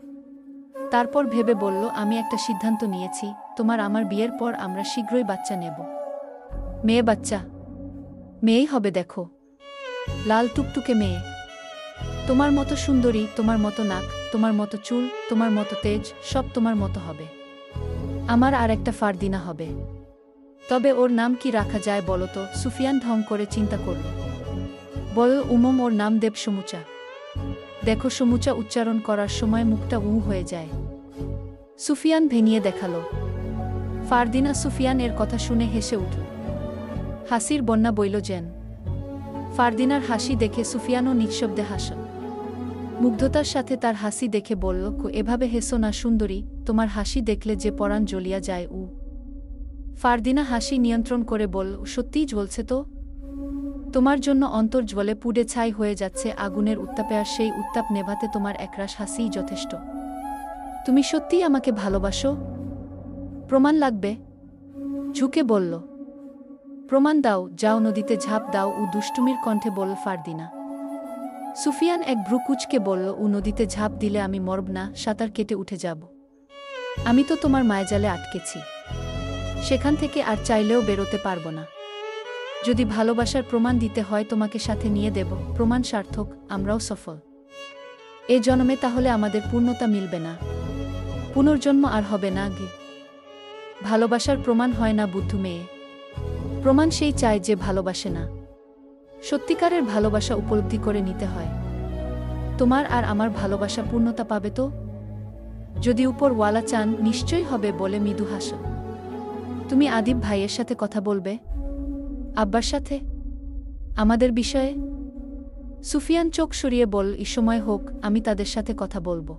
তারপর ভেবে বলল, আমি একটা সিদ্ধান্ত নিয়েছি। আমার বিয়ের পর আমরা শীঘ্রই বাচ্চা নেব। মেয়ে বাচ্চা? মেয়েই হবে। দেখো, লাল টুকটুকে মেয়ে। তোমার মতো সুন্দরী, তোমার মতো নাক, তোমার মতো চুল, তোমার মতো তেজ, সব তোমার মতো হবে। আমার আর একটা ফারদিনা হবে। তবে ওর নাম কি রাখা যায় বলো তো? সুফিয়ান ঢং করে চিন্তা করল। বল, ওর নাম দেব সমুচা। দেখো, সমুচা উচ্চারণ করার সময় মুখটা হয়ে যায়। সুফিয়ান ভেঙিয়ে দেখালো। ফারদিনা সুফিয়ান এর কথা শুনে হেসে উঠল। হাসির বন্যা বইল যেন। ফারদিনার হাসি দেখে সুফিয়ানও নিঃশব্দে হাসল। মুগ্ধতার সাথে তার হাসি দেখে বলল, এভাবে হেসো না সুন্দরী, তোমার হাসি দেখলে যে পরাণ জ্বলিয়া যায়। ফারদিনা হাসি নিয়ন্ত্রণ করে বলল, সত্যিই জ্বলছে তো? তোমার জন্য অন্তর জ্বলে পুড়ে ছাই হয়ে যাচ্ছে আগুনের উত্তাপে, আর সেই উত্তাপ নেভাতে তোমার একরাশ হাসিই যথেষ্ট। তুমি সত্যিই আমাকে ভালোবাসো? প্রমাণ লাগবে? ঝুঁকে বলল। প্রমাণ দাও, যাও নদীতে ঝাঁপ দাও, দুষ্টুমির কণ্ঠে বলল ফারদিনা। সুফিয়ান এক ভ্রু কুঁচকে বলল, নদীতে ঝাঁপ দিলে আমি মরব না, সাঁতার কেটে উঠে যাব। আমি তো তোমার মায়াজালে আটকেছি, সেখান থেকে আর চাইলেও বেরোতে পারব না। যদি ভালোবাসার প্রমাণ দিতে হয় তোমাকে সাথে নিয়ে দেব। প্রমাণ সার্থক, আমরাও সফল। এ জন্মে তাহলে আমাদের পূর্ণতা মিলবে না, পুনর্জন্ম আর হবে না। ভালোবাসার প্রমাণ হয় না বুদ্ধু মেয়ে। প্রমাণ সেই চায় যে ভালোবাসে না। সত্যিকারের ভালোবাসা উপলব্ধি করে নিতে হয়। তোমার আর আমার ভালোবাসা পূর্ণতা পাবে তো? যদি উপরওয়ালা চান, নিশ্চয়ই হবে বলে মৃদু হাসল। তুমি আদিব ভাইয়ের সাথে কথা বলবে? আব্বার সাথে? আমাদের বিষয়ে? সুফিয়ান চোখ সরিয়ে বলল, এই সময় হোক, আমি তাদের সাথে কথা বলবো।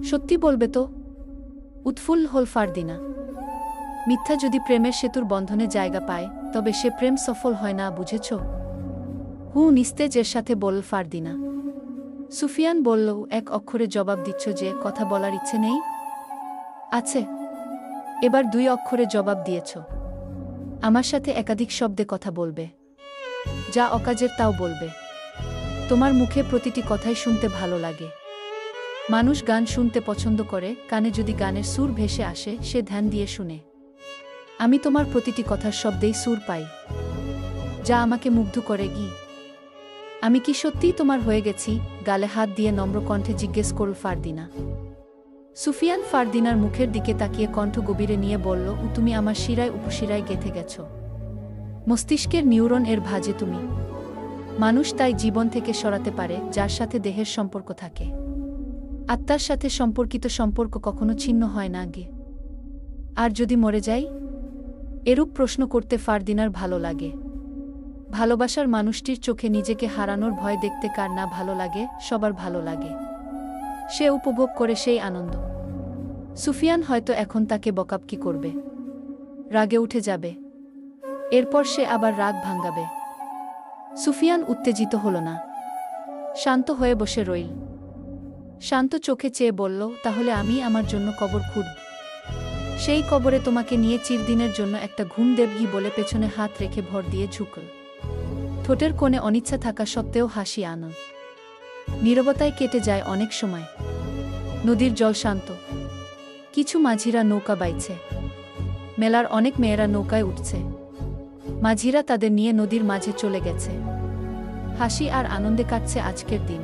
সত্যি বলবে তো? উৎফুল্ল হল ফারদিনা। মিথ্যা যদি প্রেমের সেতুর বন্ধনে জায়গা পায়, তবে সে প্রেম সফল হয় না, বুঝেছ? নিস্তেজের সাথে বলল ফারদিনা। সুফিয়ান বলল, এক অক্ষরে জবাব দিচ্ছ যে? কথা বলার ইচ্ছে নেই? আছে। এবার 2 অক্ষরে জবাব দিয়েছ। আমার সাথে একাধিক শব্দে কথা বলবে, যা অকাজের তাও বলবে। তোমার মুখে প্রতিটি কথাই শুনতে ভালো লাগে। মানুষ গান শুনতে পছন্দ করে, কানে যদি গানের সুর ভেসে আসে সে ধ্যান দিয়ে শুনে। আমি তোমার প্রতিটি কথার শব্দেই সুর পাই, যা আমাকে মুগ্ধ করে। আমি কি সত্যিই তোমার হয়ে গেছি? গালে হাত দিয়ে নম্র কণ্ঠে জিজ্ঞেস করল ফারদিনা। সুফিয়ান ফারদিনার মুখের দিকে তাকিয়ে কণ্ঠ গভীরে নিয়ে বলল, তুমি আমার শিরায় উপশিরায় গেঁথে গেছ। মস্তিষ্কের নিউরন এর ভাজে তুমি। মানুষ তাই জীবন থেকে সরাতে পারে যার সাথে দেহের সম্পর্ক থাকে। আত্মার সাথে সম্পর্কিত সম্পর্ক কখনো ছিন্ন হয় না। আর যদি মরে যাই? এরূপ প্রশ্ন করতে ফারদিনার ভালো লাগে। ভালোবাসার মানুষটির চোখে নিজেকে হারানোর ভয় দেখতে কার না ভালো লাগে? সবার ভালো লাগে। সে উপভোগ করে সেই আনন্দ। সুফিয়ান হয়তো এখন তাকে বকাবকি করবে, রাগে উঠে যাবে, এরপর সে আবার রাগ ভাঙাবে। সুফিয়ান উত্তেজিত হল না, শান্ত হয়ে বসে রইল। শান্ত চোখে চেয়ে বলল, তাহলে আমি আমার জন্য কবর খুঁড়ব। সেই কবরে তোমাকে নিয়ে চিরদিনের জন্য একটা ঘুম দেবগি বলে পেছনে হাত রেখে ভর দিয়ে ঝুঁকল। ঠোঁটের কোণে অনিচ্ছা থাকা সত্ত্বেও হাসি আনল। নীরবতায় কেটে যায় অনেক সময়। নদীর জল শান্ত। কিছু মাঝিরা নৌকা বাইছে। মেলার অনেক মেয়েরা নৌকায় উঠছে। মাঝিরা তাদের নিয়ে নদীর মাঝে চলে গেছে। হাসি আর আনন্দে কাটছে আজকের দিন।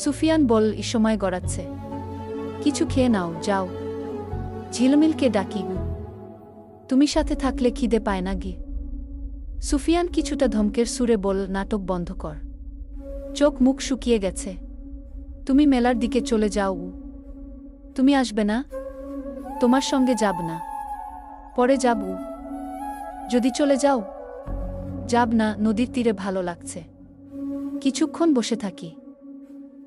সুফিয়ান বলল, এই সময় গড়াচ্ছে, কিছু খেয়ে নাও, যাও। ঝিলমিলকে ডাকি, তুমি সাথে থাকলে খিদে পায় না গি। সুফিয়ান কিছুটা ধমকের সুরে বলল, নাটক বন্ধ কর, চোখ মুখ শুকিয়ে গেছে, তুমি মেলার দিকে চলে যাও। তুমি আসবে না? তোমার সঙ্গে যাব না, পরে যাব। যদি চলে যাও? যাব না, নদীর তীরে ভালো লাগছে, কিছুক্ষণ বসে থাকি,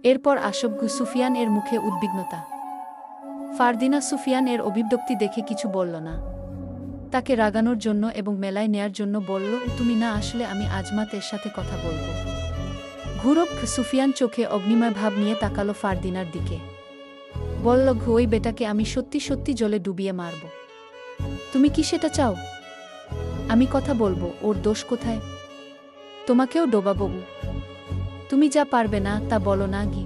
এরপর আসব। সুফিয়ান এর মুখে উদ্বিগ্নতা। ফারদিনা সুফিয়ান এর অভিব্যক্তি দেখে কিছু বলল না। তাকে রাগানোর জন্য এবং মেলায় নেয়ার জন্য বলল, তুমি না আসলে আমি আজমাত এর সাথে কথা বলবো। ঘুরব। সুফিয়ান চোখে অগ্নিময় ভাব নিয়ে তাকালো ফারদিনার দিকে, বলল, ওই বেটাকে আমি সত্যি সত্যি জলে ডুবিয়ে মারব। তুমি কি সেটা চাও? আমি কথা বলবো, ওর দোষ কোথায়? তোমাকেও ডোবাবো। তুমি যা পারবে না তা বলো না গি।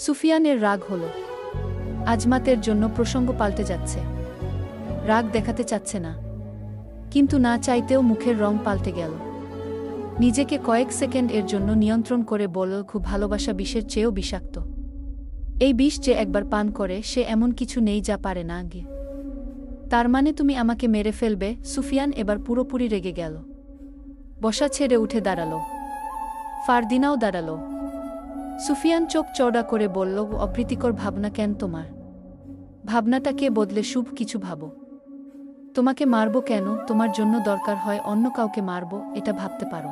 সুফিয়ানের রাগ হলো। আজমাতের জন্য প্রসঙ্গ পাল্টে যাচ্ছে। রাগ দেখাতে চাচ্ছে না, কিন্তু না চাইতেও মুখের রং পাল্টে গেল। নিজেকে কয়েক সেকেন্ড এর জন্য নিয়ন্ত্রণ করে বলল, খুব ভালোবাসা বিষের চেয়েও বিষাক্ত। এই বিষ যে একবার পান করে সে এমন কিছু নেই যা পারে না আগে। তার মানে তুমি আমাকে মেরে ফেলবে? সুফিয়ান এবার পুরোপুরি রেগে গেল। বসা ছেড়ে উঠে দাঁড়ালো। ফারদিনাও দাঁড়ালো। সুফিয়ান চোখ চওড়া করে বলল, অপ্রীতিকর ভাবনা কেন তোমার? ভাবনাটাকে বদলে শুভ কিছু ভাবো। তোমাকে মারব কেন? তোমার জন্য দরকার হয় অন্য কাউকে মারব, এটা ভাবতে পারো।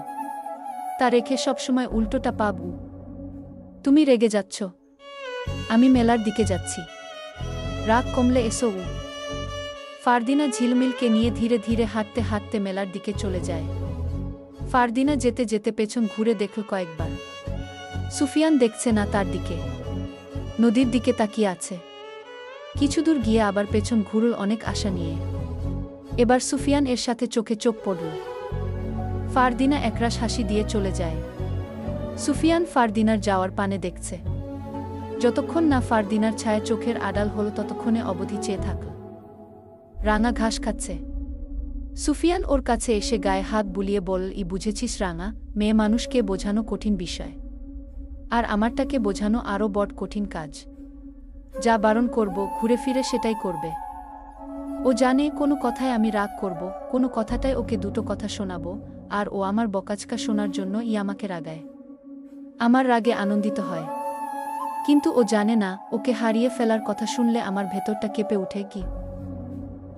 তা রেখে সবসময় উল্টোটা পাবো। তুমি রেগে যাচ্ছ। আমি মেলার দিকে যাচ্ছি, রাগ কমলে এসো। ফারদিনা ঝিলমিলকে নিয়ে ধীরে ধীরে হাঁটতে হাঁটতে মেলার দিকে চলে যায়। ফারদিনা যেতে যেতে পেছন ঘুরে দেখল কয়েকবার। সুফিয়ান দেখছে না তার দিকে, নদীর দিকে তাকিয়ে আছে। কিছু দূর গিয়ে আবার পেছন ঘুরল অনেক আশা নিয়ে। এবার সুফিয়ান এর সাথে চোখে চোখ পড়ল। ফারদিনা একরাশ হাসি দিয়ে চলে যায়। সুফিয়ান ফারদিনার যাওয়ার পানে দেখছে। যতক্ষণ না ফারদিনার ছায়া চোখের আড়াল হল ততক্ষণে অবধি চেয়ে থাকল। রাঙা ঘাস খাচ্ছে। সুফিয়ান ওর কাছে এসে গায়ে হাত বুলিয়ে বলল, বুঝেছিস রাঙা, মেয়ে মানুষকে বোঝানো কঠিন বিষয়, আর আমারটাকে বোঝানো আরও বড় কঠিন কাজ। যা বারণ করব ঘুরে ফিরে সেটাই করবে। ও জানে কোনো কথায় আমি রাগ করব, কোনো কথাটায় ওকে দুটো কথা শোনাবো, আর ও আমার বকাচকা শোনার জন্য আমাকে রাগায়। আমার রাগে আনন্দিত হয়, কিন্তু ও জানে না ওকে হারিয়ে ফেলার কথা শুনলে আমার ভেতরটা কেঁপে উঠে কি।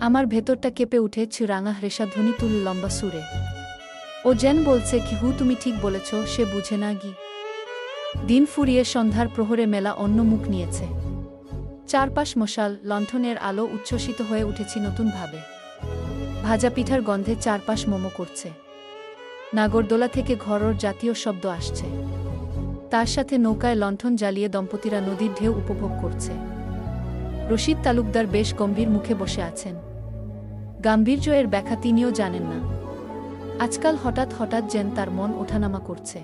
আমার ভেতরটা কেঁপে উঠে রাঙা রেশাধ্বনি তুল লম্বা সুরে। ও যেন বলছে কি, তুমি ঠিক বলেছ, সে বুঝে না গি। দিন ফুরিয়ে সন্ধ্যার প্রহরে মেলা অন্য মুখ নিয়েছে। চারপাশ মশাল লণ্ঠনের আলো উচ্ছ্বসিত হয়ে উঠেছি নতুনভাবে। ভাজা পিঠার গন্ধে চারপাশ মোমো করছে। নাগরদোলা থেকে ঘরোর জাতীয় শব্দ আসছে। তার সাথে নৌকায় লণ্ঠন জ্বালিয়ে দম্পতিরা নদীর ঢেউ উপভোগ করছে। রশিদ তালুকদার বেশ গম্ভীর মুখে বসে আছেন। গাম্ভীর্য এর ব্যাখ্যা তিনিও জানেন না। আজকাল হঠাৎ হঠাৎ যেন তার মন ওঠানামা করছে।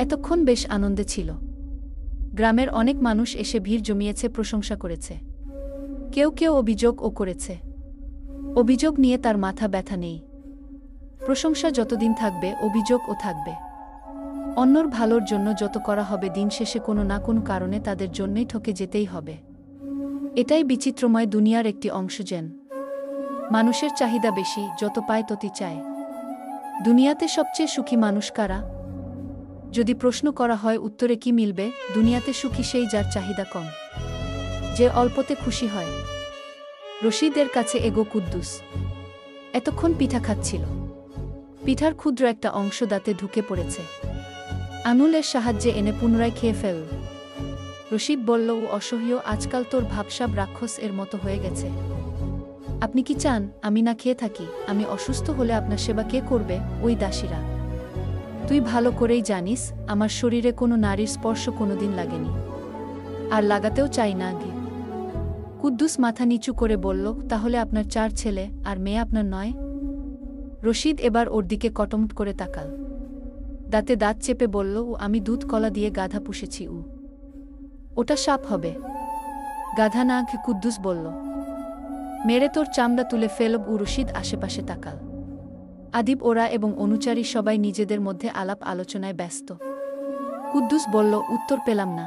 এতক্ষণ বেশ আনন্দে ছিল। গ্রামের অনেক মানুষ এসে ভিড় জমিয়েছে, প্রশংসা করেছে। কেউ কেউ অভিযোগও করেছে। অভিযোগ নিয়ে তার মাথা ব্যথা নেই। প্রশংসা যতদিন থাকবে অভিযোগও থাকবে। অন্যর ভালোর জন্য যত করা হবে দিন শেষে কোনো না কোনো কারণে তাদের জন্যই ঠকে যেতেই হবে। এটাই বিচিত্রময় দুনিয়ার একটি অংশ। যেন মানুষের চাহিদা বেশি, যত পায় ততই চায়। দুনিয়াতে সবচেয়ে সুখী মানুষ কারা? যদি প্রশ্ন করা হয় উত্তরে কি মিলবে? দুনিয়াতে সুখী সেই যার চাহিদা কম, যে অল্পতে খুশি হয়। রশিদের কাছে এগো কুদ্দুস এতক্ষণ পিঠা খাচ্ছিল। পিঠার ক্ষুদ্র একটা অংশ দাঁতে ঢুকে পড়েছে। আঙুলের সাহায্যে এনে পুনরায় খেয়ে ফেল। রশিদ বলল, ও অসহ্য, আজকাল তোর ভাবসাব রাক্ষস এর মতো হয়ে গেছে। আপনি কি চান আমি না খেয়ে থাকি? আমি অসুস্থ হলে আপনার সেবা কে করবে? ওই দাসীরা। তুই ভালো করেই জানিস আমার শরীরে কোনো নারীর স্পর্শ কোনোদিন লাগেনি, আর লাগাতেও চাই না আগে। কুদ্দুস মাথা নিচু করে বলল, তাহলে আপনার 4 ছেলে আর মেয়ে আপনার নয়? রশিদ এবার ওর দিকে কটমট করে তাকাল। দাঁতে দাঁত চেপে বলল, আমি দুধ কলা দিয়ে গাধা পুষেছি। ওটা সাপ হবে, গাধা না। কুদ্দুস বলল, মেরে তোর চামড়া তুলে ফেলব। রশিদ আশেপাশে তাকাল। আদিব ওরা এবং অনুচারী সবাই নিজেদের মধ্যে আলাপ আলোচনায় ব্যস্ত। কুদ্দুস বলল, উত্তর পেলাম না।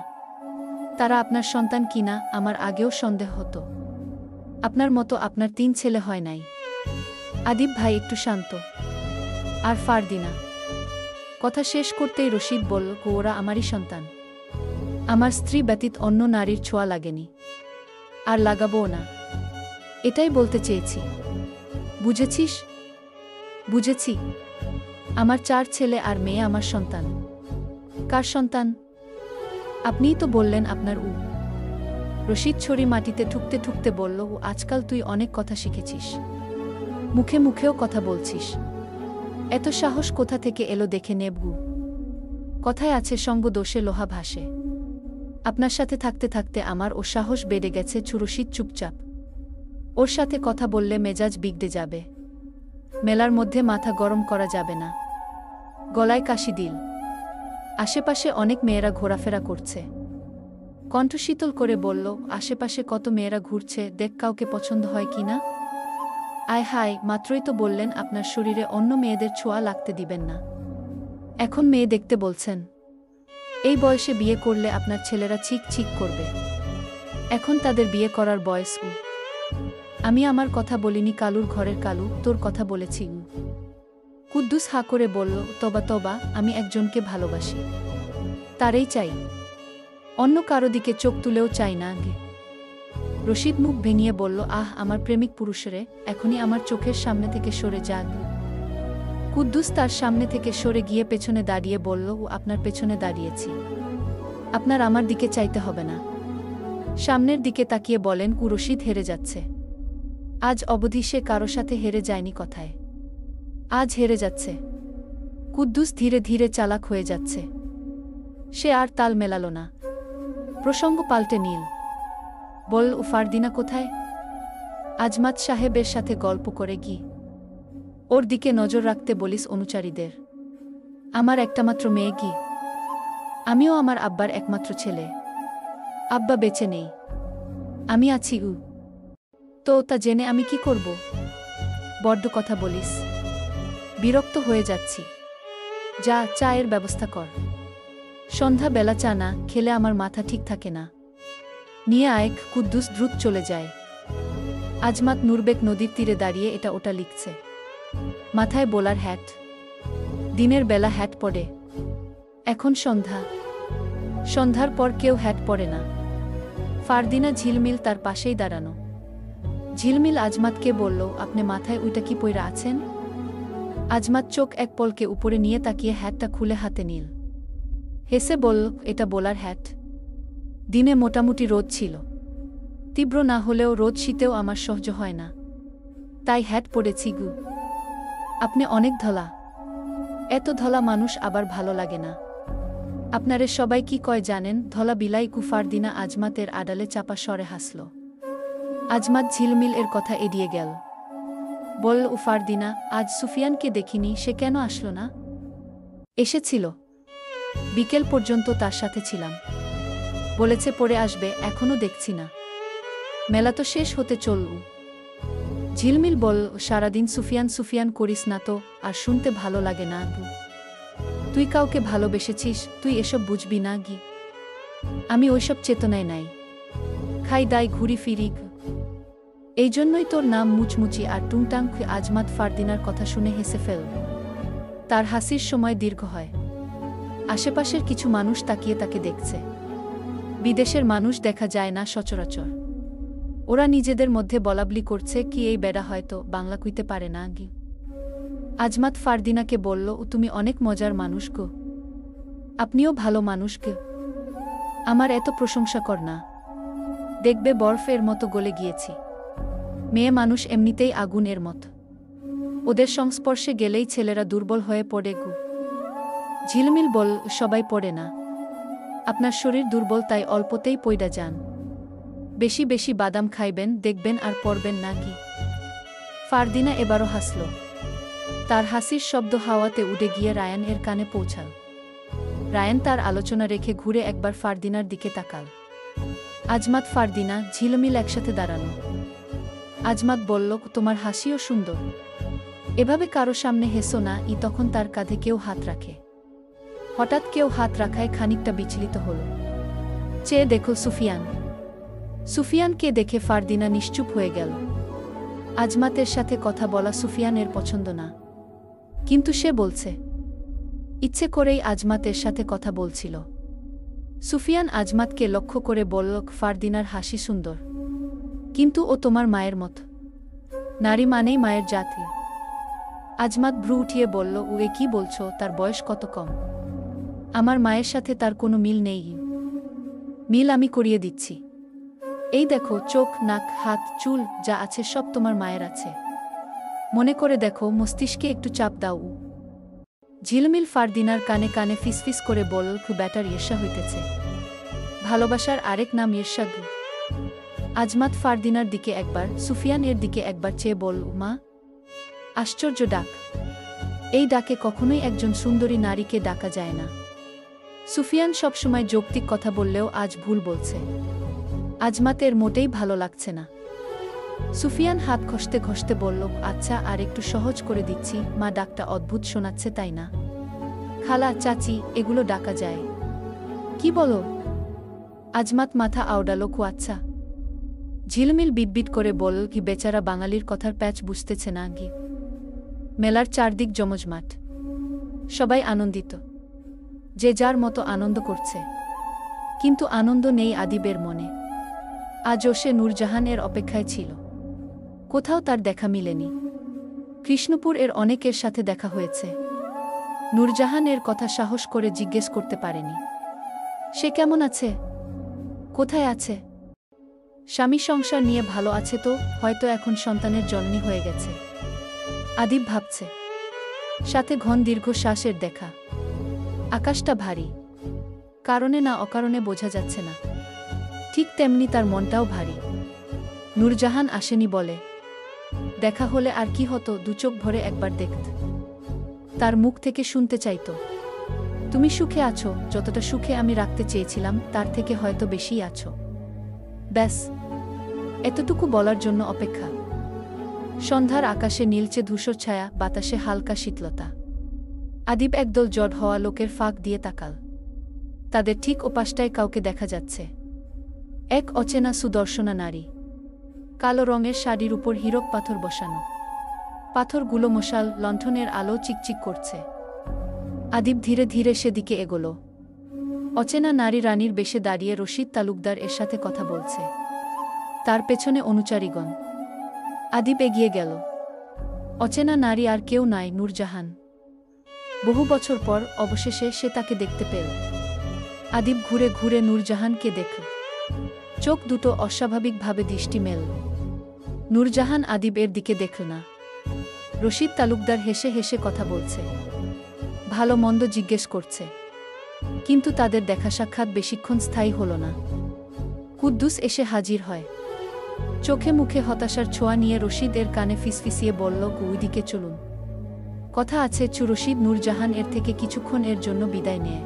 তারা আপনার সন্তান কিনা আমার আগেও সন্দেহ হতো। আপনার মতো আপনার 3 ছেলে হয় নাই। আদিব ভাই একটু শান্ত। আর ফারদিনা? কথা শেষ করতেই রশিদ বলল, ওরা আমারই সন্তান। আমার স্ত্রী ব্যতীত অন্য নারীর ছোঁয়া লাগেনি, আর লাগাবও না। এটাই বলতে চেয়েছি। বুঝেছিস? বুঝেছি। আমার 4 ছেলে আর মেয়ে আমার সন্তান। কার সন্তান? আপনিই তো বললেন আপনার। রশিদ ছড়ি মাটিতে ঠুকতে ঠুকতে বলল, আজকাল তুই অনেক কথা শিখেছিস, মুখে মুখেও কথা বলছিস। এত সাহস কোথা থেকে এলো দেখে নেবগু। কথায় আছে, সঙ্গ দোষে লোহা ভাসে। আপনার সাথে থাকতে থাকতে আমার ও সাহস বেড়ে গেছে। রশিদ চুপচাপ। ওর সাথে কথা বললে মেজাজ বিগড়ে যাবে। মেলার মধ্যে মাথা গরম করা যাবে না। গলায় কাশি দিল। আশেপাশে অনেক মেয়েরা ঘোরাফেরা করছে। কণ্ঠ শীতল করে বলল, আশেপাশে কত মেয়েরা ঘুরছে, দেখ কাউকে পছন্দ হয় কি না। আয় হায়, মাত্রই তো বললেন আপনার শরীরে অন্য মেয়েদের ছোঁয়া লাগতে দিবেন না। এখন মেয়ে দেখতে বলছেন? এই বয়সে বিয়ে করলে আপনার ছেলেরা চিক চিক করবে। এখন তাদের বিয়ে করার বয়স। আমি আমার কথা বলিনি কালুর ঘরের কালু, তোর কথা বলেছি। কুদ্দুস হা করে বলল, তবা তবা, আমি একজনকে ভালোবাসি, তারই চাই, অন্য কারো দিকে চোখ তুলেও চাই না। রশিদ মুখ ভেঙিয়ে বলল, আহ আমার প্রেমিক পুরুষরে, এখনই আমার চোখের সামনে থেকে সরে যাক। কুদ্দুস তার সামনে থেকে সরে গিয়ে পেছনে দাঁড়িয়ে বলল, আপনার পেছনে দাঁড়িয়েছি, আপনার আমার দিকে চাইতে হবে না। সামনের দিকে তাকিয়ে বলেন, রশিদ হেরে যাচ্ছে। আজ অবধি সে কারো সাথে হেরে যায়নি কথায়। আজ হেরে যাচ্ছে। কুদ্দুস ধীরে ধীরে চালাক হয়ে যাচ্ছে। সে আর তাল মেলাল না। প্রসঙ্গ পাল্টে নীল বল, ফারদিনা কোথায়? আজমাত সাহেবের সাথে গল্প করে কি? ওর দিকে নজর রাখতে বলিস অনুচারীদের। আমার একটামাত্র মেয়ে কি? আমিও আমার আব্বার একমাত্র ছেলে। আব্বা বেঁচে নেই, আমি আছি। তো তা জেনে আমি কি করব? বড্ড কথা বলিস, বিরক্ত হয়ে যাচ্ছি। যা, চায়ের ব্যবস্থা কর। সন্ধ্যা বেলা চা না খেলে আমার মাথা ঠিক থাকে না। নিয়ে আয়। কুদ্দুস দ্রুত চলে যায়। আজমাত নুরবেক নদীর তীরে দাঁড়িয়ে এটা ওটা লিখছে। মাথায় বোলার হ্যাট। দিনের বেলা হ্যাট পরে, এখন সন্ধ্যা। সন্ধ্যার পর কেউ হ্যাট পরে না। ফারদিনা ঝিলমিল তার পাশেই দাঁড়ানো। ঝিলমিল আজমাতকে বলল, আপনি মাথায় ওইটা কি পইরা আছেন? আজমাত চোখ এক পলকে উপরে নিয়ে তাকিয়ে হ্যাটটা খুলে হাতে নিল। হেসে বলল, এটা বোলার হ্যাট। দিনে মোটামুটি রোদ ছিল, তীব্র না হলেও রোদ শীতেও আমার সহ্য হয় না, তাই হ্যাট পরেছি। আপনি অনেক ধলা। এত ধলা মানুষ আবার ভালো লাগে না। আপনারে সবাই কি কয় জানেন? ধলা বিলাই। ফারদিনা আজমাতের আড়ালে চাপা স্বরে হাসল। আজমাত ঝিলমিল এর কথা এড়িয়ে গেল। বলল, ফারদিনা, আজ সুফিয়ানকে দেখিনি, সে কেন আসলো না? এসেছিল, বিকেল পর্যন্ত তার সাথে ছিলাম। বলেছে পরে আসবে, এখনো দেখছি না। মেলা তো শেষ হতে চলল। ঝিলমিল বল, সারাদিন সুফিয়ান সুফিয়ান করিস না তো, আর শুনতে ভালো লাগে না। তুই কাউকে ভালোবেসেছিস, তুই এসব বুঝবি না। আমি ওইসব চেতনায় নাই। খাই দাই ঘুরি ফিরি। এই জন্যই তোর নাম মুচমুচি আর টুংটাং। আজমাত ফারদিনার কথা শুনে হেসে ফেল। তার হাসির সময় দীর্ঘ হয়। আশেপাশের কিছু মানুষ তাকিয়ে তাকে দেখছে। বিদেশের মানুষ দেখা যায় না সচরাচর। ওরা নিজেদের মধ্যে বলাবলি করছে, কি এই বেড়া হয়তো বাংলা কইতে পারে না। আজমাত ফারদিনাকে বলল, তুমি অনেক মজার মানুষ গো। আপনিও ভালো মানুষ গো। আমার এত প্রশংসা কর না, দেখবে বরফের মতো গলে গিয়েছি। মেয়ে মানুষ এমনিতেই আগুনের মতো, ওদের সংস্পর্শে গেলেই ছেলেরা দুর্বল হয়ে পড়ে গু। ঝিলমিল বল, সবাই পড়ে না। আপনার শরীর দুর্বল, তাই অল্পতেই পইড়া যান। বেশি বেশি বাদাম খাইবেন, দেখবেন আর পড়বেন না। ফারদিনা এবারও হাসল। তার হাসির শব্দ হাওয়াতে উড়ে গিয়ে রায়ান এর কানে পৌঁছাল। রায়ান তার আলোচনা রেখে ঘুরে একবার ফারদিনার দিকে তাকাল। আজমাত ফারদিনা ঝিলমিল একসাথে দাঁড়ানো। আজমাত বলল, তোমার হাসিও সুন্দর। এভাবে কারো সামনে হেসো না। তখন তার কাঁধে কেউ হাত রাখে। হঠাৎ কেউ হাত রাখায় খানিকটা বিচলিত হল। চেয়ে দেখো সুফিয়ান। সুফিয়ানকে দেখে ফারদিনা নিশ্চুপ হয়ে গেল। আজমাতের সাথে কথা বলা সুফিয়ানের পছন্দ না, কিন্তু সে বলছে। ইচ্ছে করেই আজমাতের সাথে কথা বলছিল। সুফিয়ান আজমাতকে লক্ষ্য করে বলল, ফারদিনার হাসি সুন্দর, কিন্তু ও তোমার মায়ের মত। নারী মানেই মায়ের জাতি। আজমাত ভ্রু উঠিয়ে বলল, ও এ কি বলছো? তার বয়স কত কম। আমার মায়ের সাথে তার কোনো মিল নেই। মিল আমি করিয়ে দিচ্ছি। এই দেখো, চোখ, নাক, হাত, চুল যা আছে সব তোমার মায়ের আছে। মনে করে দেখো, মস্তিষ্কে একটু চাপ দাও। ঝিলমিল ফারদিনার কানে কানে ফিসফিস করে বলল, ব্যাটার ঈর্ষা হইতেছে। ভালোবাসার আরেক নাম ঈর্ষা। আজমাত ফারদিনার দিকে একবার, সুফিয়ান এর দিকে একবার চেয়ে বলল, মা। আশ্চর্য ডাক। এই ডাকে কখনোই একজন সুন্দরী নারীকে ডাকা যায় না। সুফিয়ান সবসময় যৌক্তিক কথা বললেও আজ ভুল বলছে। আজমাতের মোটেই ভালো লাগছে না। সুফিয়ান হাত ঘষতে ঘষতে বলল, আচ্ছা, আর একটু সহজ করে দিচ্ছি। মা ডাকটা অদ্ভুত শোনাচ্ছে, তাই না? খালা, চাচি এগুলো ডাকা যায়? কি বলো? আজমাত মাথা আওড়ালো, আচ্ছা। ঝিলমিল বিটবিট করে বলল, কি বেচারা বাঙালির কথার প্যাচ বুঝতেছে না। গি মেলার চারদিক জমজমাট, সবাই আনন্দিত, যে যার মতো আনন্দ করছে, কিন্তু আনন্দ নেই আদিবের মনে। আজও সে নূরজাহান এর অপেক্ষায় ছিল। কোথাও তার দেখা মিলেনি। কৃষ্ণপুর এর অনেকের সাথে দেখা হয়েছে। নূরজাহান এর কথা সাহস করে জিজ্ঞেস করতে পারেনি। সে কেমন আছে? কোথায় আছে? স্বামী সংসার নিয়ে ভালো আছে তো? হয়তো এখন সন্তানের জন্মই হয়ে গেছে। আদিব ভাবছে। সাথে ঘন দীর্ঘশ্বাসের দেখা। আকাশটা ভারী, কারণে না অকারণে বোঝা যাচ্ছে না। ঠিক তেমনি তার মনটাও ভারী। নূরজাহান আসেনি বলে। দেখা হলে আর কি হতো, দুচোখ ভরে একবার দেখত। তার মুখ থেকে শুনতে চাইতো, তুমি সুখে আছো, যতটা সুখে আমি রাখতে চেয়েছিলাম তার থেকে হয়তো বেশিই আছো। ব্যাস, এতটুকু বলার জন্য অপেক্ষা। সন্ধ্যার আকাশে নীলচে ধূসর ছায়া, বাতাসে হালকা শীতলতা। আদিব একদল জড় হওয়া লোকের ফাঁক দিয়ে তাকাল। তাদের ঠিক ওপাশটায় কাউকে দেখা যাচ্ছে। এক অচেনা সুদর্শনা নারী। কালো রঙের শাড়ির উপর হীরক পাথর বসানো। পাথরগুলো মশাল লণ্ঠনের আলো চিকচিক করছে। আদিব ধীরে ধীরে সেদিকে এগোল। অচেনা নারী রানীর বেশে দাঁড়িয়ে রশিদ তালুকদার এর সাথে কথা বলছে। তার পেছনে অনুচারীগণ। আদিব এগিয়ে গেল। অচেনা নারী আর কেউ নয়, নূরজাহান। বহু বছর পর অবশেষে সে তাকে দেখতে পেল। আদিব ঘুরে ঘুরে নূরজাহানকে দেখল। চোখ দুটো অস্বাভাবিকভাবে দৃষ্টি মেলল। নূরজাহান আদিব এর দিকে দেখল না। রশিদ তালুকদার হেসে হেসে কথা বলছে, ভালো মন্দ জিজ্ঞেস করছে, কিন্তু তাদের দেখা সাক্ষাৎ বেশিক্ষণ স্থায়ী হল না। কুদ্দুস এসে হাজির হয়। চোখে মুখে হতাশার ছোঁয়া নিয়ে রশিদ এর কানে ফিসফিসিয়ে বলল, ওইদিকে চলুন, কথা আছে। রশিদ নূরজাহান এর থেকে কিছুক্ষণ এর জন্য বিদায় নেয়।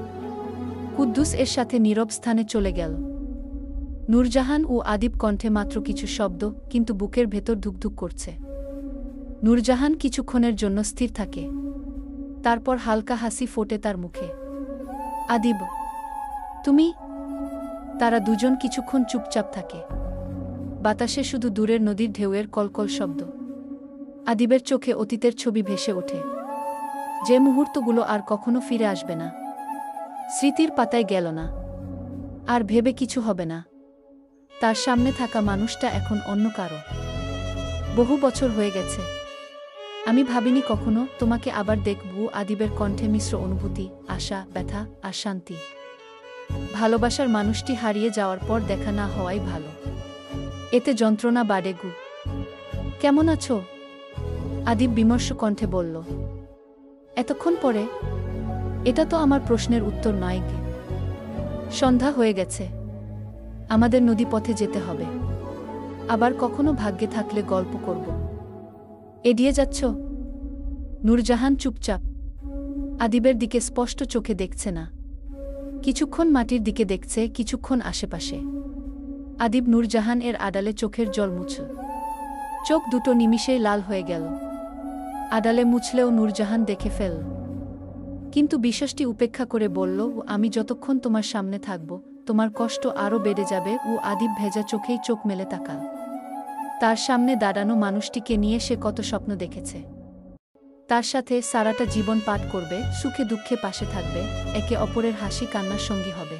কুদ্দুস এর সাথে নীরব স্থানে চলে গেল। নূরজাহান ও আদিব কণ্ঠে মাত্র কিছু শব্দ, কিন্তু বুকের ভেতর ধুকধুক করছে। নূরজাহান কিছুক্ষণের জন্য স্থির থাকে, তারপর হালকা হাসি ফোটে তার মুখে। আদিব, তুমি? তারা দুজন কিছুক্ষণ চুপচাপ থাকে। বাতাসে শুধু দূরের নদীর ঢেউয়ের কলকল শব্দ। আদিবের চোখে অতীতের ছবি ভেসে ওঠে, যে মুহূর্তগুলো আর কখনো ফিরে আসবে না। স্মৃতির পাতায় গেল না, আর ভেবে কিছু হবে না। তার সামনে থাকা মানুষটা এখন অন্য কারো। বহু বছর হয়ে গেছে, আমি ভাবিনি কখনো তোমাকে আবার দেখব। আদিবের কণ্ঠে মিশ্র অনুভূতি, আশা, ব্যথা আর শান্তি। ভালোবাসার মানুষটি হারিয়ে যাওয়ার পর দেখা না হওয়াই ভালো, এতে যন্ত্রণা বাড়ে। কেমন আছো? আদিব বিমর্ষ কণ্ঠে বলল। এতক্ষণ পরে? এটা তো আমার প্রশ্নের উত্তর নয়। সন্ধ্যা হয়ে গেছে, আমাদের নদীপথে যেতে হবে। আবার কখনো ভাগ্যে থাকলে গল্প করব। এড়িয়ে যাচ্ছ? নূরজাহান চুপচাপ, আদিবের দিকে স্পষ্ট চোখে দেখছে না। কিছুক্ষণ মাটির দিকে দেখছে, কিছুক্ষণ আশেপাশে। আদিব নূরজাহান এর আড়ালে চোখের জল মুছল। চোখ দুটো নিমিষেই লাল হয়ে গেল। আড়ালে মুছলেও নূরজাহান দেখে ফেল। কিন্তু বিশ্বাসটি উপেক্ষা করে বলল, আমি যতক্ষণ তোমার সামনে থাকব তোমার কষ্ট আরও বেড়ে যাবে। আদিব ভেজা চোখেই চোখ মেলে তাকাল। তার সামনে দাঁড়ানো মানুষটিকে নিয়ে সে কত স্বপ্ন দেখেছে। তার সাথে সারাটা জীবন পার করবে, সুখে দুঃখে পাশে থাকবে, একে অপরের হাসি কান্নার সঙ্গী হবে।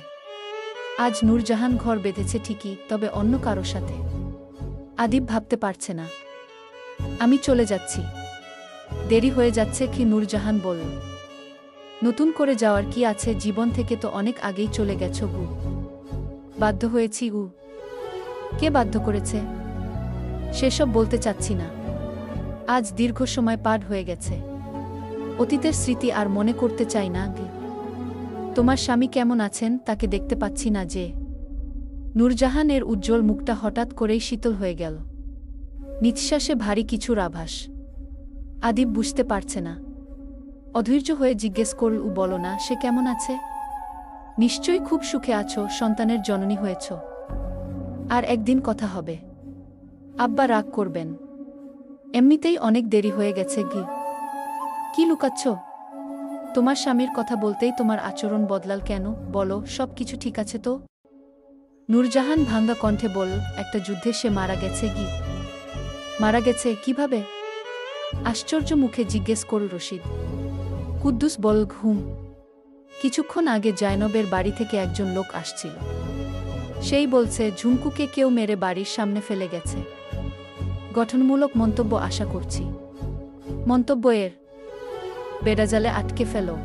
আজ নূরজাহান ঘর বেঁধেছে ঠিকই, তবে অন্য কারো সাথে। আদিব ভাবতে পারছে না। আমি চলে যাচ্ছি, দেরি হয়ে যাচ্ছে কি? নূরজাহান বলল। নতুন করে যাওয়ার কি আছে, জীবন থেকে তো অনেক আগেই চলে গেছো গু। বাধ্য হয়েছি গু। কে বাধ্য করেছে? সেসব বলতে চাচ্ছি না। আজ দীর্ঘ সময় পার হয়ে গেছে, অতীতের স্মৃতি আর মনে করতে চাই না গি। তোমার স্বামী কেমন আছেন তাকে দেখতে পাচ্ছি না যে। নূরজাহানের উজ্জ্বল মুখটা হঠাৎ করেই শীতল হয়ে গেল, নিঃশ্বাসে ভারী কিছুর আভাস। আদিব বুঝতে পারছে না, অধৈর্য হয়ে জিজ্ঞেস করল, বলো না, সে কেমন আছে? নিশ্চয়ই খুব সুখে আছো, সন্তানের জননী হয়েছ। আর একদিন কথা হবে। আব্বা রাগ করবেন। এমনিতেই অনেক দেরি হয়ে গেছে গি। কি লুকাচ্ছ? তোমার স্বামীর কথা বলতেই তোমার আচরণ বদলাল কেন? বলো, সব কিছু ঠিক আছে তো? নূরজাহান ভাঙ্গা কণ্ঠে বলল, একটা যুদ্ধে সে মারা গেছে গি। মারা গেছে কিভাবে? আশ্চর্য মুখে জিজ্ঞেস করল রশিদ। কুদ্দুস বল, ঘুম। কিছুক্ষণ আগে জায়নবের বাড়ি থেকে একজন লোক আসছিল। সেই বলছে ঝুমকুকে কেউ মেরে বাড়ির সামনে ফেলে গেছে। গঠনমূলক মন্তব্য আশা করছি। মন্তব্য এর বেড়াজালে আটকে ফেলো।